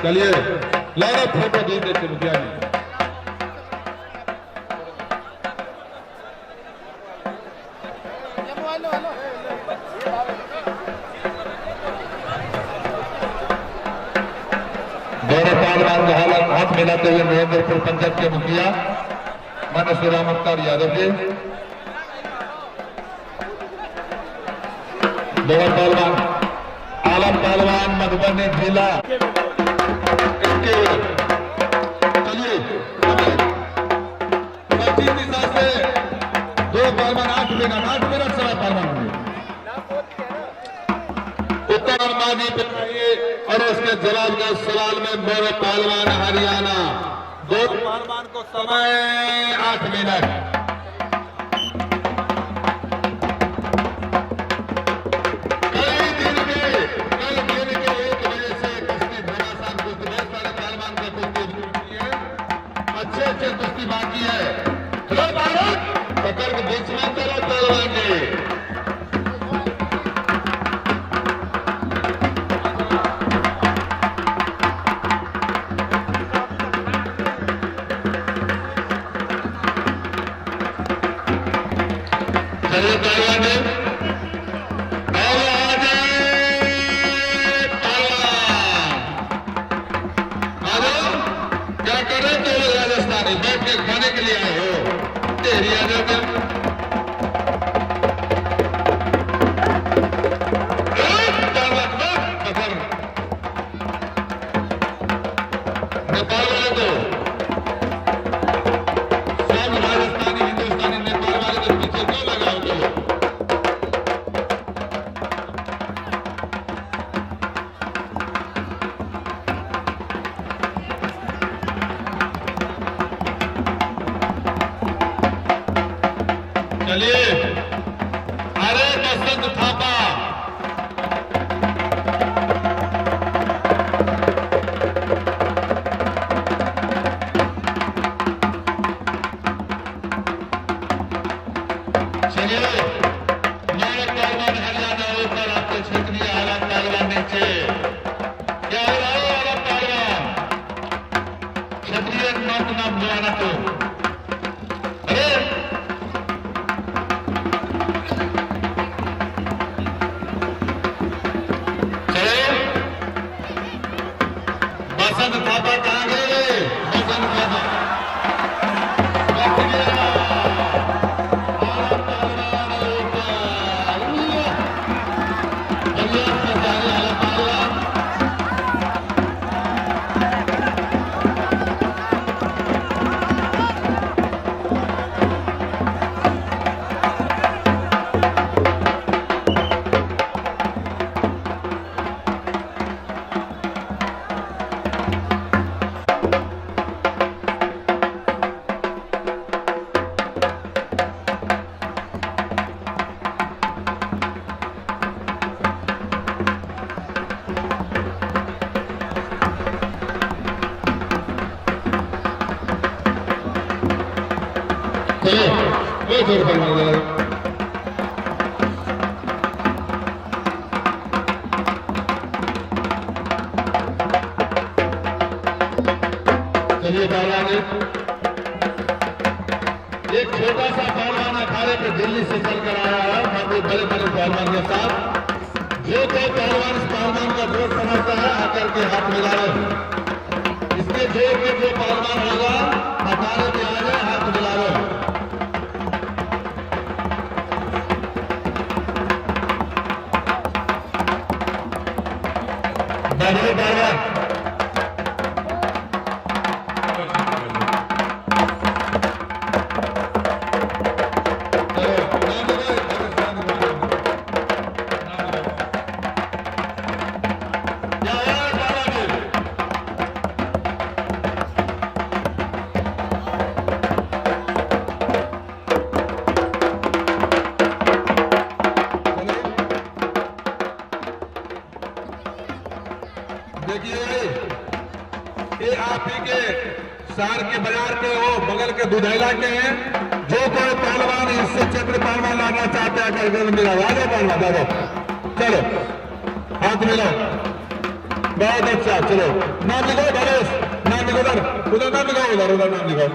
चलिए Lara photo दी देते मुखिया जी। दोनों पहलवान का हाथ मिलाते हुए महेंद्रपुर पंचायत के मुखिया मान्य श्री राम अवतार यादव जी। दोनों पहलवान आलम पहलवान मधुबनी जिला। चलिए पश्चिम दिशा से दो पहलवान 8 मिनट समय पहलवान होंगे। उत्तर मानी पे और उसके जवाब के सवाल में मेरे पहलवान हरियाणा। दो पहलवान को समय 8 मिनट। अच्छे कुश्ती बाकी है। पकड़ के बीच में करो पहलवान जी। चलिए पहलवान जी क्या करें तो राजस्थानी बैठ के खाने के लिए आए हो तेरी आदत नेपाल वाले तो सब राजस्थानी हिंदुस्तानी नेपाल वाले के पीछे क्यों लगाओगे? चलिए अरे बसंत थापा चलिए मेरे पहलवान हरियाणा ऊपर आपके क्षेत्रीय आलम पहलवान नीचे। क्या हो रहा है आलम पहलवान? क्षेत्रीय नाम बुलाना तो अरे बसंत थापा कहाँ गए? बसंत थापा चलिए जोर पर मार दे। चलिए पहलवान एक छोटा सा पहलवान अखाड़े पे दिल्ली से चल कर आया है बाकी बड़े बड़े पहलवान के साथ। जो कोई पहलवान इस पहलवान का दोस्त समझता है आकर के हाथ मिला लो। इसके जोर में जो पहलवान होगा अखाड़े में आ जाए हाथ मिला लो। बढ़िए पहलवान देखिए ये आप ही के शहर के बाजार के हो बगल के दुधैला के हैं। जो कोई पहलवान इससे चक्र पहलवान लाना चाहते हैं मिला राजा पहलवान दादा चलो हाथ मिलाओ। बहुत अच्छा, चलो नाम लिखो गणेश, नाम लिखो उधर, उधर नाम लिखो, उधर उधर नाम लिखो।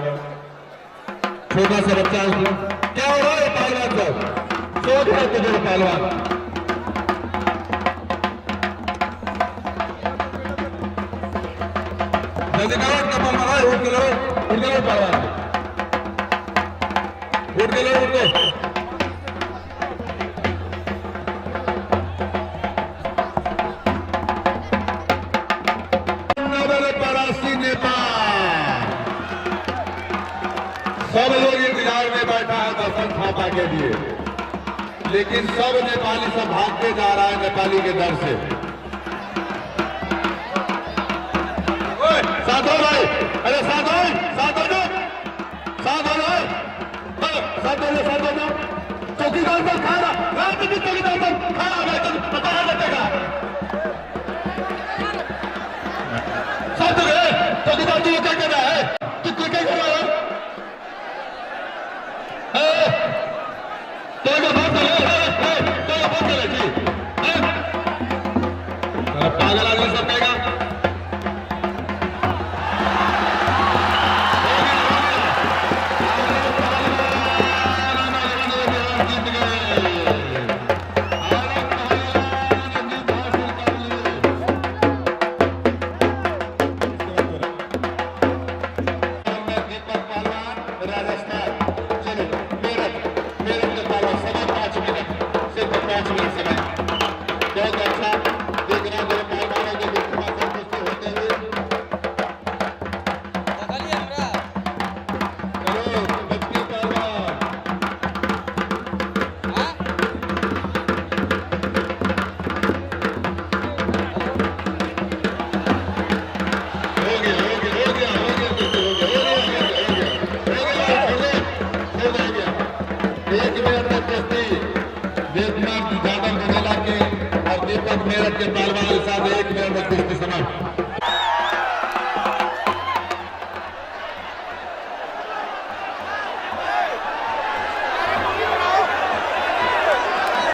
छोटा सा बच्चा उसमें क्या हो रहा है पहलवान साहब, सोच रहे तुझे पहलवान। जल्दी करो, कमल लगाओ, उठ के लो पहलवान, उठ के लो, उठ के। सब लोग इंतजार में बैठा है दर्शन थापा के लिए, लेकिन सब नेपाली सब भागते जा रहा है नेपाली के दर से। साथ हो भाई, अरे साथ हो जाओ, चौकीदार पर खा रहा, चौकीदार पर खा रहा, पता है लगेगा साथ हो गए। चौकीदार तू क्या कर रहा है, तू क्या कर रहा है, पागल आदमी सब कहेगा। मेरठ के पहलवान के साथ 1 मिनट में